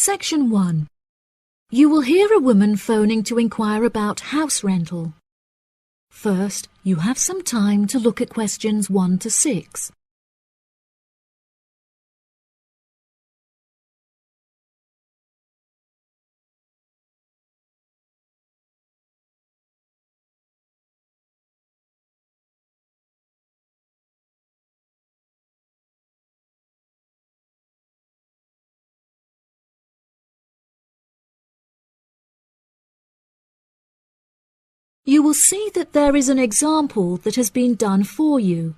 Section 1. You will hear a woman phoning to inquire about house rental. First, you have some time to look at questions 1 to 6. You will see that there is an example that has been done for you.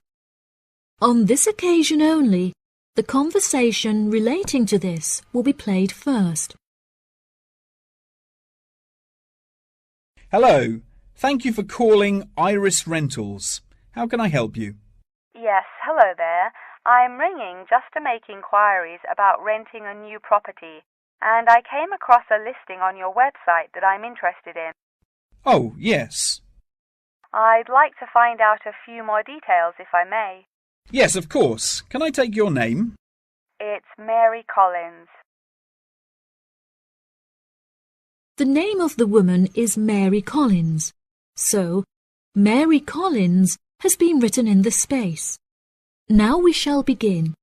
On this occasion only, the conversation relating to this will be played first. Hello. Thank you for calling Iris Rentals. How can I help you? Yes, hello there. I'm ringing just to make inquiries about renting a new property, and I came across a listing on your website that I'm interested in. Oh, yes. I'd like to find out a few more details if I may. Yes, of course. Can I take your name? It's Mary Collins. The name of the woman is Mary Collins, so Mary Collins has been written in the space. Now we shall begin.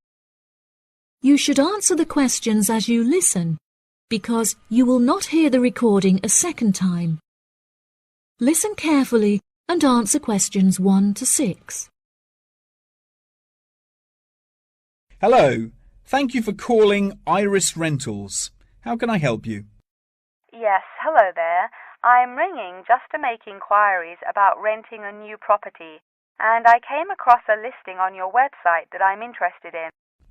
You should answer the questions as you listen, because you will not hear the recording a second time. Listen carefully and answer questions 1 to 6. Hello. Thank you for calling Iris Rentals. How can I help you? Yes, hello there. I'm ringing just to make inquiries about renting a new property, and I came across a listing on your website that I'm interested in.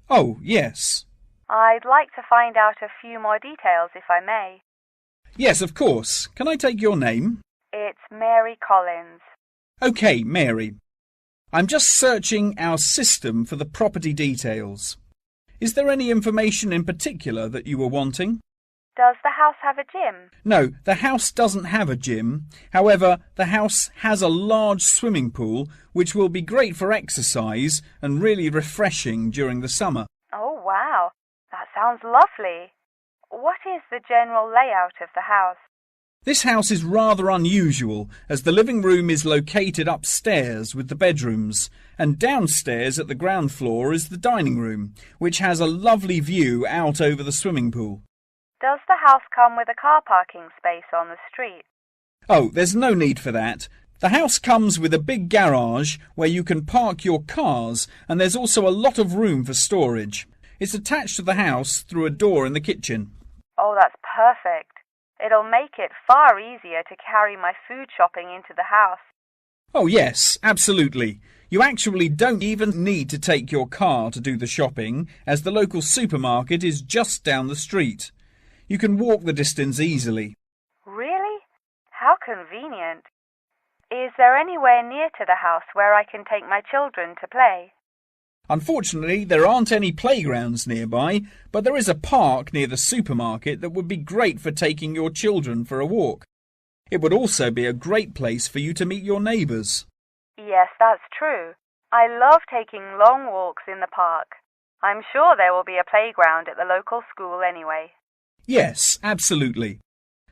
Oh, yes. I'd like to find out a few more details if I may. Yes, of course. Can I take your name? It's Mary Collins. OK, Mary. I'm just searching our system for the property details. Is there any information in particular that you were wanting? Does the house have a gym? No, the house doesn't have a gym. However, the house has a large swimming pool, which will be great for exercise and really refreshing during the summer. Oh, wow. That sounds lovely. What is the general layout of the house? This house is rather unusual, as the living room is located upstairs with the bedrooms, and downstairs at the ground floor is the dining room, which has a lovely view out over the swimming pool. Does the house come with a car parking space on the street? Oh, there's no need for that. The house comes with a big garage where you can park your cars, and there's also a lot of room for storage. It's attached to the house through a door in the kitchen. Oh, that's perfect. It'll make it far easier to carry my food shopping into the house. Oh, yes, absolutely. You actually don't even need to take your car to do the shopping, as the local supermarket is just down the street. You can walk the distance easily. Really? How convenient. Is there anywhere near to the house where I can take my children to play? Unfortunately, there aren't any playgrounds nearby, but there is a park near the supermarket that would be great for taking your children for a walk. It would also be a great place for you to meet your neighbours. Yes, that's true. I love taking long walks in the park. I'm sure there will be a playground at the local school anyway. Yes, absolutely.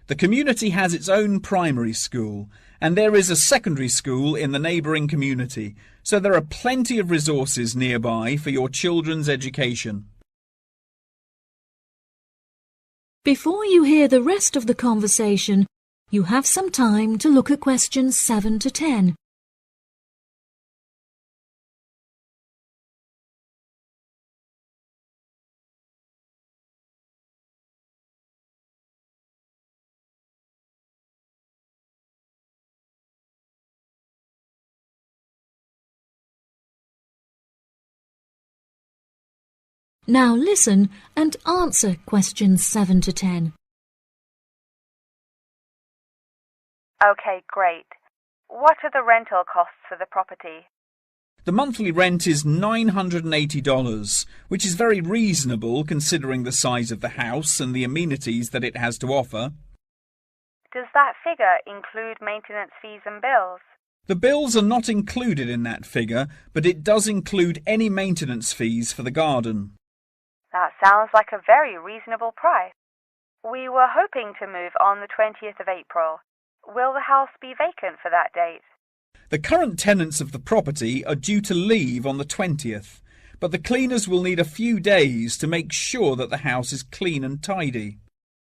The community has its own primary school, and there is a secondary school in the neighbouring community, so there are plenty of resources nearby for your children's education. Before you hear the rest of the conversation, you have some time to look at questions 7 to 10. Now listen and answer questions 7 to 10. Okay, great. What are the rental costs for the property? The monthly rent is $980, which is very reasonable considering the size of the house and the amenities that it has to offer. Does that figure include maintenance fees and bills? The bills are not included in that figure, but it does include any maintenance fees for the garden. That sounds like a very reasonable price. We were hoping to move on the 20th of April. Will the house be vacant for that date? The current tenants of the property are due to leave on the 20th, but the cleaners will need a few days to make sure that the house is clean and tidy.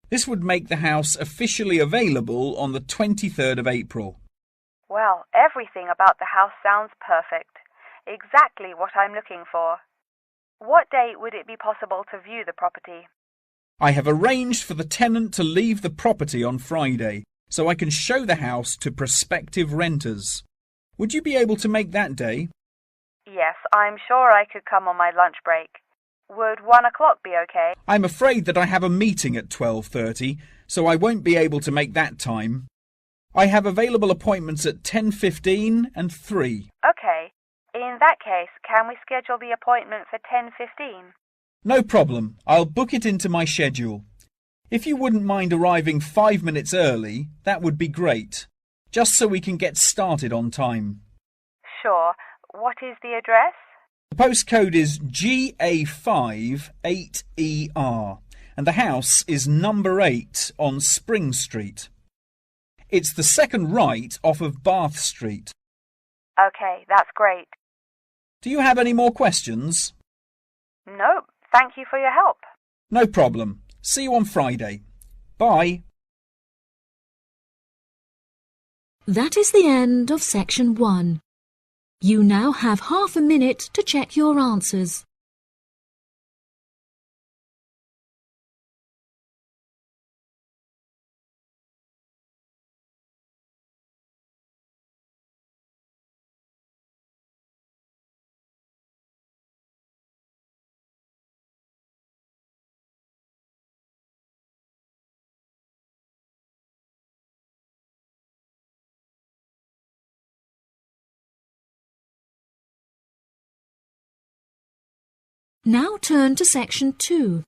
This would make the house officially available on the 23rd of April. Well, everything about the house sounds perfect. Exactly what I'm looking for. What date would it be possible to view the property? I have arranged for the tenant to leave the property on Friday, so I can show the house to prospective renters. Would you be able to make that day? Yes, I'm sure I could come on my lunch break. Would 1 o'clock be okay? I'm afraid that I have a meeting at 12:30, so I won't be able to make that time. I have available appointments at 10:15 and 3. Okay. In that case, can we schedule the appointment for 10:15? No problem. I'll book it into my schedule. If you wouldn't mind arriving 5 minutes early, that would be great, just so we can get started on time. Sure. What is the address? The postcode is GA5 8ER, and the house is number 8 on Spring Street. It's the second right off of Bath Street. Okay, that's great. Do you have any more questions? Nope. Thank you for your help. No problem. See you on Friday. Bye. That is the end of section 1. You now have half a minute to check your answers. Now turn to section 2.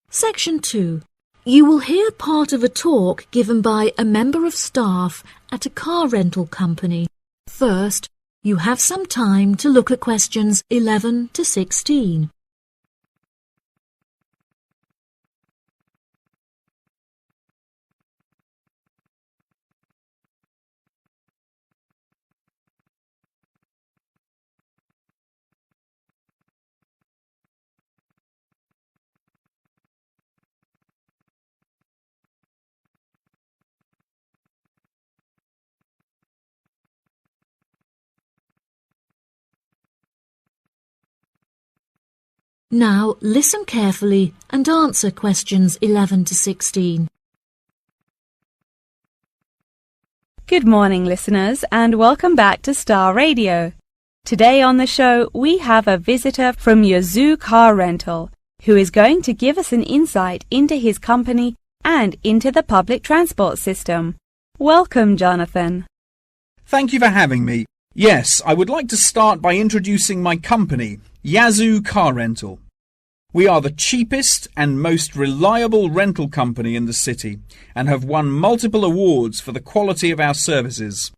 Section 2. You will hear part of a talk given by a member of staff at a car rental company. First, you have some time to look at questions 11 to 16. Now listen carefully and answer questions 11 to 16. Good morning, listeners, and welcome back to Star Radio. Today on the show, we have a visitor from Yazoo Car Rental, who is going to give us an insight into his company and into the public transport system. Welcome, Jonathan. Thank you for having me. Yes, I would like to start by introducing my company, Yazoo Car Rental. We are the cheapest and most reliable rental company in the city and have won multiple awards for the quality of our services.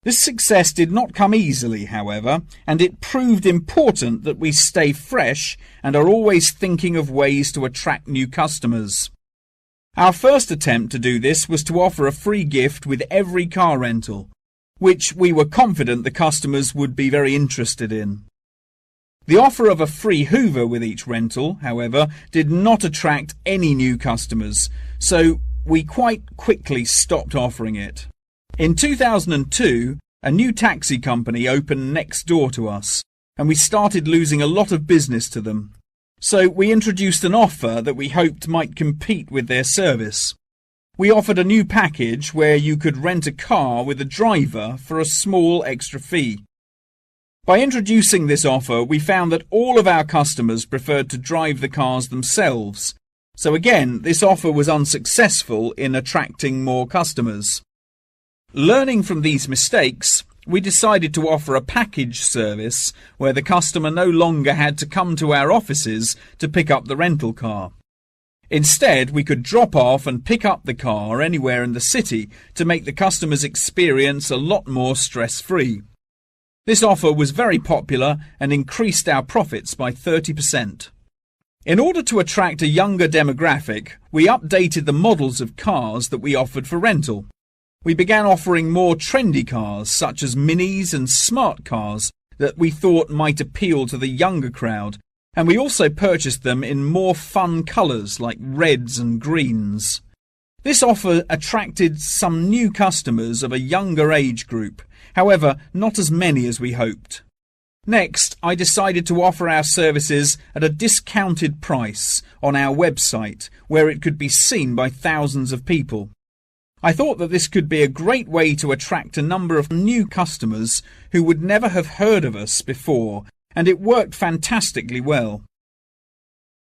This success did not come easily, however, and it proved important that we stay fresh and are always thinking of ways to attract new customers. Our first attempt to do this was to offer a free gift with every car rental, which we were confident the customers would be very interested in. The offer of a free Hoover with each rental, however, did not attract any new customers, so we quite quickly stopped offering it. In 2002, a new taxi company opened next door to us, and we started losing a lot of business to them. So we introduced an offer that we hoped might compete with their service. We offered a new package where you could rent a car with a driver for a small extra fee. By introducing this offer, we found that all of our customers preferred to drive the cars themselves. So again, this offer was unsuccessful in attracting more customers. Learning from these mistakes, we decided to offer a package service where the customer no longer had to come to our offices to pick up the rental car. Instead, we could drop off and pick up the car anywhere in the city to make the customer's experience a lot more stress-free. This offer was very popular and increased our profits by 30%. In order to attract a younger demographic, we updated the models of cars that we offered for rental. We began offering more trendy cars such as minis and smart cars that we thought might appeal to the younger crowd, and we also purchased them in more fun colours like reds and greens. This offer attracted some new customers of a younger age group, however not as many as we hoped. Next, I decided to offer our services at a discounted price on our website where it could be seen by thousands of people. I thought that this could be a great way to attract a number of new customers who would never have heard of us before, and it worked fantastically well.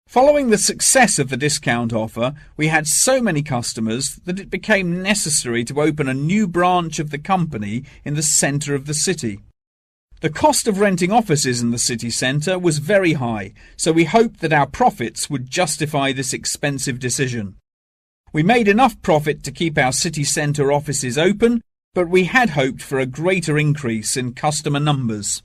Following the success of the discount offer, we had so many customers that it became necessary to open a new branch of the company in the centre of the city. The cost of renting offices in the city centre was very high, so we hoped that our profits would justify this expensive decision. We made enough profit to keep our city centre offices open, but we had hoped for a greater increase in customer numbers.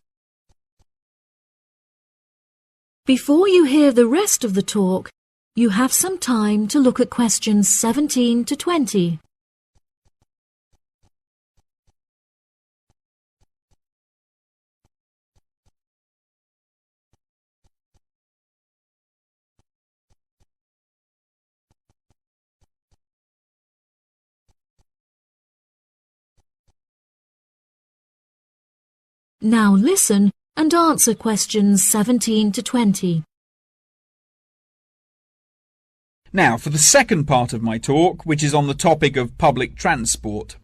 Before you hear the rest of the talk, you have some time to look at questions 17 to 20. Now listen and answer questions 17 to 20. Now for the second part of my talk, which is on the topic of public transport.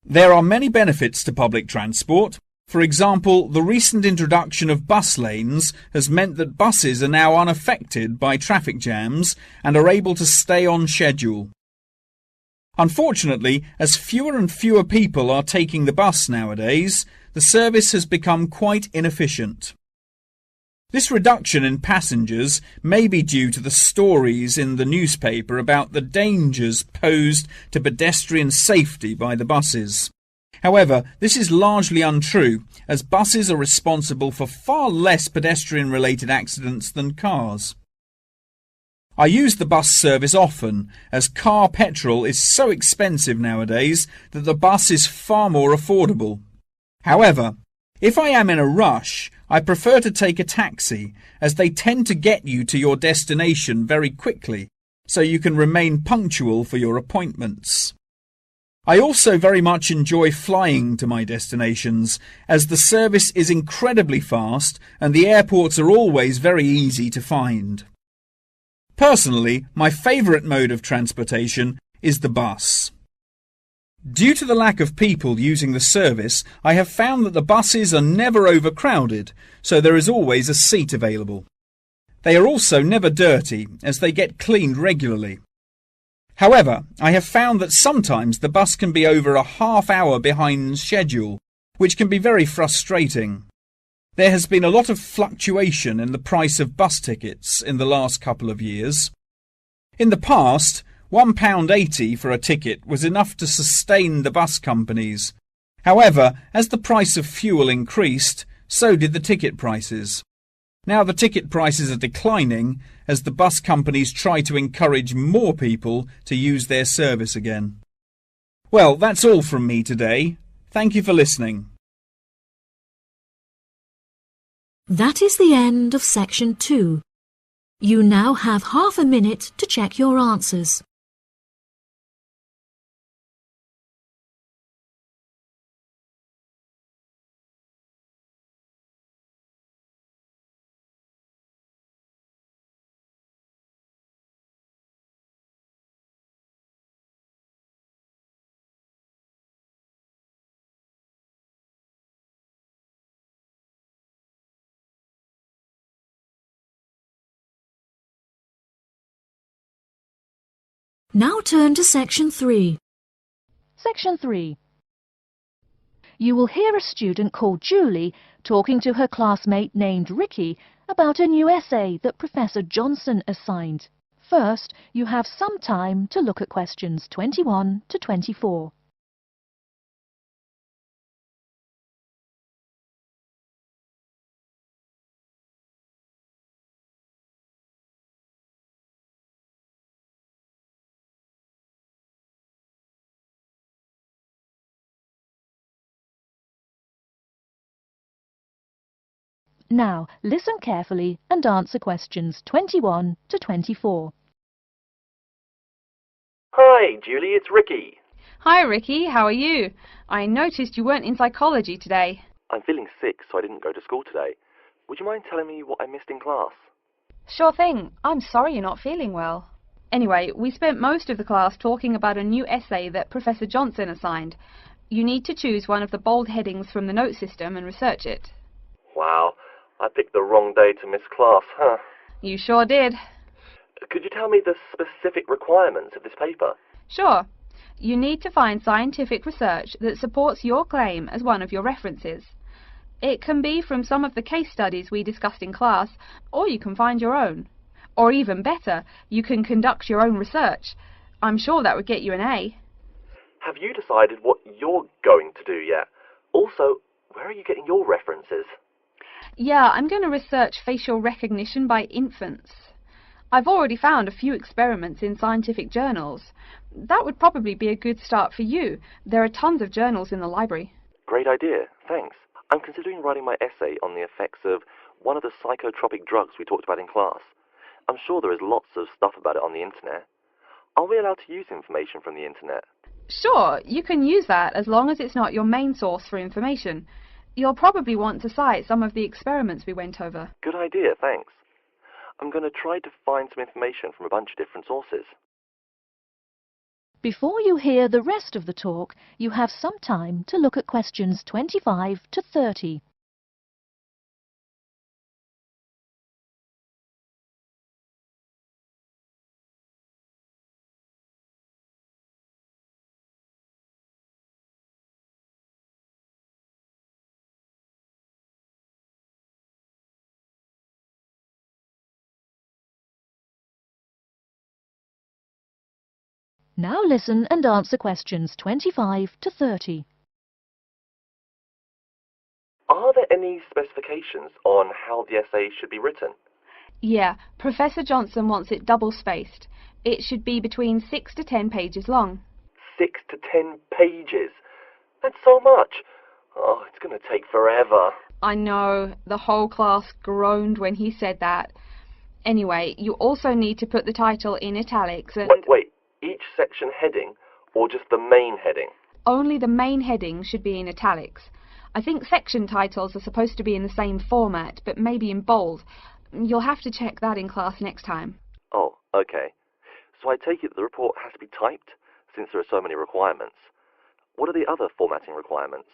There are many benefits to public transport. For example, the recent introduction of bus lanes has meant that buses are now unaffected by traffic jams and are able to stay on schedule. Unfortunately, as fewer and fewer people are taking the bus nowadays, the service has become quite inefficient. This reduction in passengers may be due to the stories in the newspaper about the dangers posed to pedestrian safety by the buses. However, this is largely untrue, as buses are responsible for far less pedestrian-related accidents than cars. I use the bus service often, as car petrol is so expensive nowadays that the bus is far more affordable. However, if I am in a rush, I prefer to take a taxi, as they tend to get you to your destination very quickly, so you can remain punctual for your appointments. I also very much enjoy flying to my destinations, as the service is incredibly fast and the airports are always very easy to find. Personally, my favourite mode of transportation is the bus. Due to the lack of people using the service, I have found that the buses are never overcrowded, so there is always a seat available. They are also never dirty, as they get cleaned regularly. However, I have found that sometimes the bus can be over a half hour behind schedule, which can be very frustrating. There has been a lot of fluctuation in the price of bus tickets in the last couple of years. In the past, £1.80 for a ticket was enough to sustain the bus companies. However, as the price of fuel increased, so did the ticket prices. Now the ticket prices are declining as the bus companies try to encourage more people to use their service again. Well, that's all from me today. Thank you for listening. That is the end of section 2. You now have half a minute to check your answers. Now turn to section 3. Section 3. You will hear a student called Julie talking to her classmate named Ricky about a new essay that Professor Johnson assigned. First, you have some time to look at questions 21 to 24. Now, listen carefully and answer questions 21 to 24. Hi, Julie, it's Ricky. Hi Ricky, how are you? I noticed you weren't in psychology today. I'm feeling sick, so I didn't go to school today. Would you mind telling me what I missed in class? Sure thing. I'm sorry you're not feeling well. Anyway, we spent most of the class talking about a new essay that Professor Johnson assigned. You need to choose one of the bold headings from the note system and research it. Wow, I picked the wrong day to miss class, huh? You sure did. Could you tell me the specific requirements of this paper? Sure. You need to find scientific research that supports your claim as one of your references. It can be from some of the case studies we discussed in class, or you can find your own. Or even better, you can conduct your own research. I'm sure that would get you an A. Have you decided what you're going to do yet? Also, where are you getting your references? Yeah, I'm going to research facial recognition by infants. I've already found a few experiments in scientific journals. That would probably be a good start for you. There are tons of journals in the library. Great idea, thanks. I'm considering writing my essay on the effects of one of the psychotropic drugs we talked about in class. I'm sure there is lots of stuff about it on the internet. Are we allowed to use information from the internet? Sure, you can use that as long as it's not your main source for information. You'll probably want to cite some of the experiments we went over. Good idea, thanks. I'm going to try to find some information from a bunch of different sources. Before you hear the rest of the talk, you have some time to look at questions 25 to 30. Now listen and answer questions 25 to 30. Are there any specifications on how the essay should be written? Yeah, Professor Johnson wants it double-spaced. It should be between 6 to 10 pages long. 6 to 10 pages? That's so much. Oh, it's going to take forever. I know, the whole class groaned when he said that. Anyway, you also need to put the title in italics and... Wait, each section heading or just the main heading? Only the main heading should be in italics. I think section titles are supposed to be in the same format, but maybe in bold. You'll have to check that in class next time. Oh, okay. So I take it that the report has to be typed, since there are so many requirements. What are the other formatting requirements?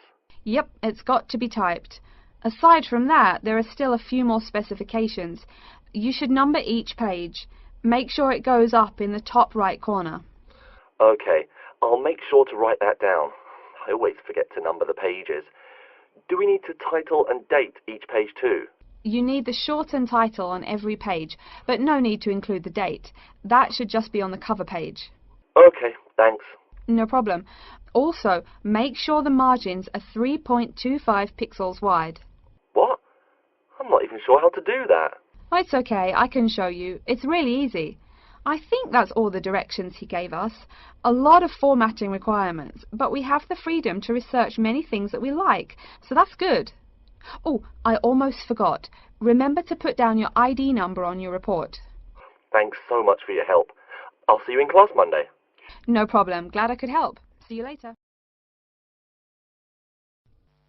Yep, it's got to be typed. Aside from that, there are still a few more specifications. You should number each page. Make sure it goes up in the top right corner. Okay, I'll make sure to write that down. I always forget to number the pages. Do we need to title and date each page too? You need the shortened title on every page, but no need to include the date. That should just be on the cover page. Okay, thanks. No problem. Also, make sure the margins are 3.25 pixels wide. What? I'm not even sure how to do that. It's okay, I can show you. It's really easy. I think that's all the directions he gave us. A lot of formatting requirements, but we have the freedom to research many things that we like, so that's good. Oh, I almost forgot. Remember to put down your ID number on your report. Thanks so much for your help. I'll see you in class Monday. No problem. Glad I could help. See you later.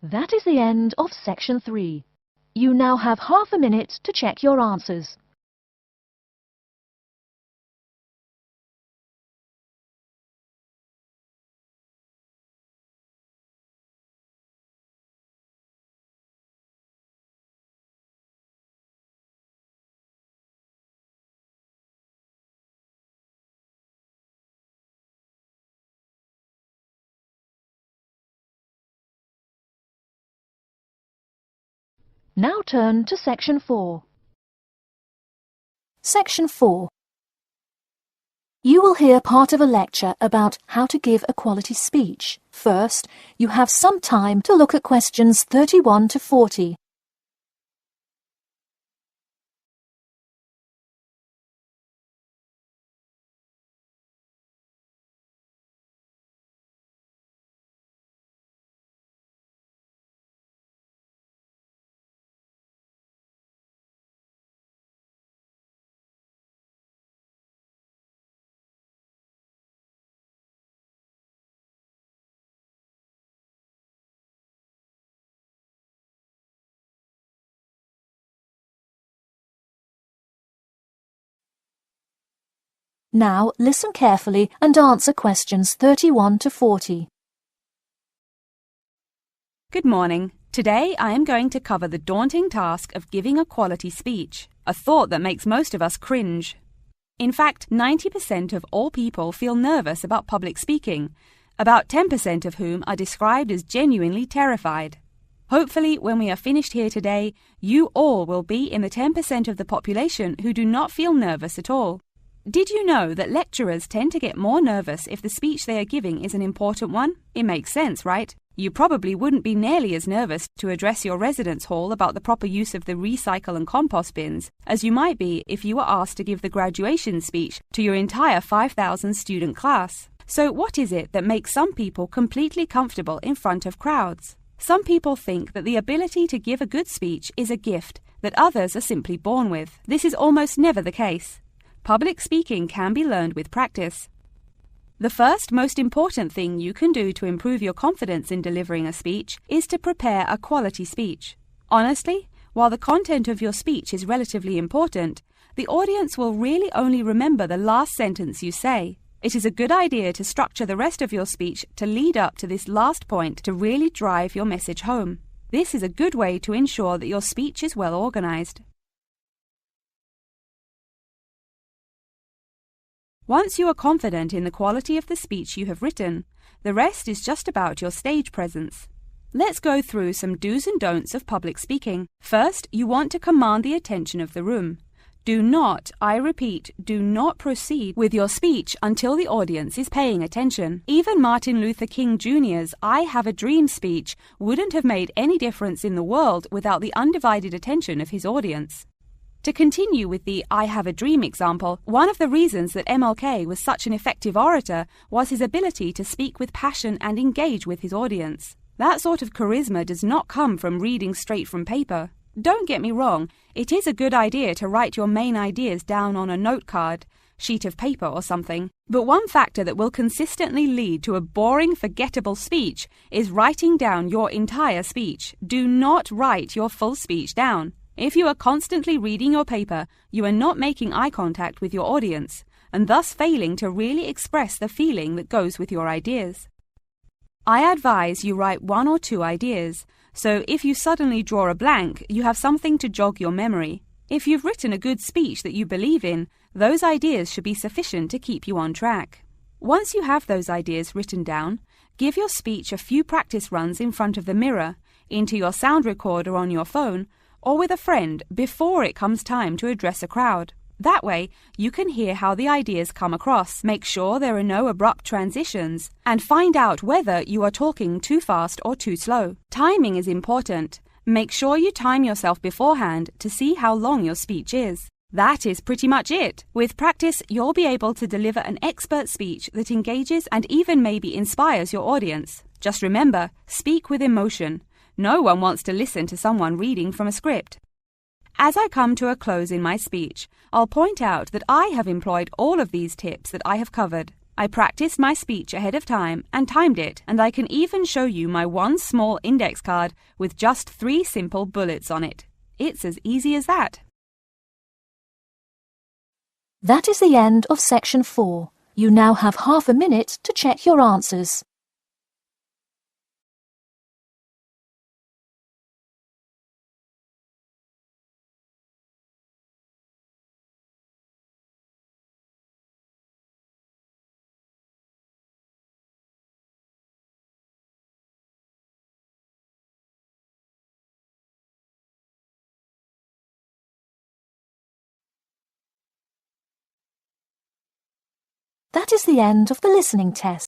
That is the end of section 3. You now have half a minute to check your answers. Now turn to section 4. Section 4. You will hear part of a lecture about how to give a quality speech. First, you have some time to look at questions 31 to 40. Now listen carefully and answer questions 31 to 40. Good morning. Today I am going to cover the daunting task of giving a quality speech, a thought that makes most of us cringe. In fact, 90% of all people feel nervous about public speaking, about 10% of whom are described as genuinely terrified. Hopefully, when we are finished here today, you all will be in the 10% of the population who do not feel nervous at all. Did you know that lecturers tend to get more nervous if the speech they are giving is an important one? It makes sense, right? You probably wouldn't be nearly as nervous to address your residence hall about the proper use of the recycle and compost bins as you might be if you were asked to give the graduation speech to your entire 5,000 student class. So what is it that makes some people completely comfortable in front of crowds? Some people think that the ability to give a good speech is a gift that others are simply born with. This is almost never the case. Public speaking can be learned with practice. The first most important thing you can do to improve your confidence in delivering a speech is to prepare a quality speech. Honestly, while the content of your speech is relatively important, the audience will really only remember the last sentence you say. It is a good idea to structure the rest of your speech to lead up to this last point to really drive your message home. This is a good way to ensure that your speech is well organized. Once you are confident in the quality of the speech you have written, the rest is just about your stage presence. Let's go through some do's and don'ts of public speaking. First, you want to command the attention of the room. Do not, I repeat, do not proceed with your speech until the audience is paying attention. Even Martin Luther King Jr.'s I Have a Dream speech wouldn't have made any difference in the world without the undivided attention of his audience. To continue with the I Have a Dream example, one of the reasons that MLK was such an effective orator was his ability to speak with passion and engage with his audience. That sort of charisma does not come from reading straight from paper. Don't get me wrong, it is a good idea to write your main ideas down on a note card, sheet of paper or something, but one factor that will consistently lead to a boring, forgettable speech is writing down your entire speech. Do not write your full speech down. If you are constantly reading your paper, you are not making eye contact with your audience, and thus failing to really express the feeling that goes with your ideas. I advise you write 1 or 2 ideas, so if you suddenly draw a blank, you have something to jog your memory. If you've written a good speech that you believe in, those ideas should be sufficient to keep you on track. Once you have those ideas written down, give your speech a few practice runs in front of the mirror, into your sound recorder on your phone, or with a friend before it comes time to address a crowd. That way, you can hear how the ideas come across, make sure there are no abrupt transitions, and find out whether you are talking too fast or too slow. Timing is important. Make sure you time yourself beforehand to see how long your speech is. That is pretty much it. With practice, you'll be able to deliver an expert speech that engages and even maybe inspires your audience. Just remember, speak with emotion. No one wants to listen to someone reading from a script. As I come to a close in my speech, I'll point out that I have employed all of these tips that I have covered. I practiced my speech ahead of time and timed it, and I can even show you my one small index card with just 3 simple bullets on it. It's as easy as that. That is the end of section 4. You now have half a minute to check your answers. That is the end of the listening test.